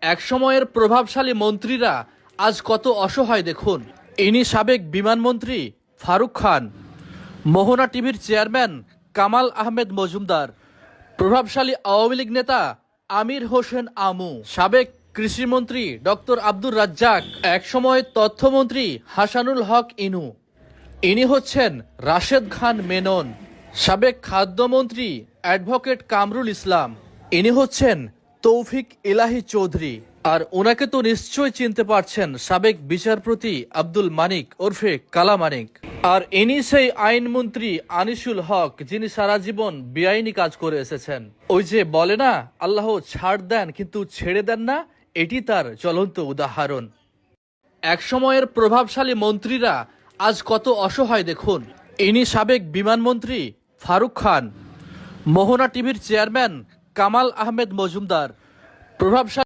এক সময়ের প্রভাবশালী মন্ত্রীরা আজ কত অসহায় দেখুন। ইনি সাবেক বিমানমন্ত্রী ফারুক খান, মোহনা টিভির চেয়ারম্যান কামাল আহমেদ মজুমদার, প্রভাবশালী আওয়ামী লীগ নেতা আমির হোসেন আমু, সাবেক কৃষিমন্ত্রী ডক্টর আব্দুর রাজ্জাক, একসময় তথ্যমন্ত্রী হাসানুল হক ইনু। ইনি হচ্ছেন রাশেদ খান মেনন, সাবেক খাদ্যমন্ত্রী অ্যাডভোকেট কামরুল ইসলাম। ইনি হচ্ছেন তৌফিক ইলাহি চৌধুরী। আর ওনাকে তো নিশ্চয়ই চিনতে পারছেন, সাবেক বিচারপতি আব্দুল মানিক ওরফে কালা মানিক। আর ইনি সেই আইনমন্ত্রী আনিসুল হক, যিনি সারা জীবন বেআইনি কাজ করে এসেছেন। ওই যে বলে না, আল্লাহ ছাড় দেন কিন্তু ছেড়ে দেন না, এটি তার জ্বলন্ত উদাহরণ। এক সময়ের প্রভাবশালী মন্ত্রীরা আজ কত অসহায় দেখুন। ইনি সাবেক বিমানমন্ত্রী ফারুক খান, মোহনা টিভির চেয়ারম্যান কামাল আহমেদ মজুমদার, প্রভাবশালী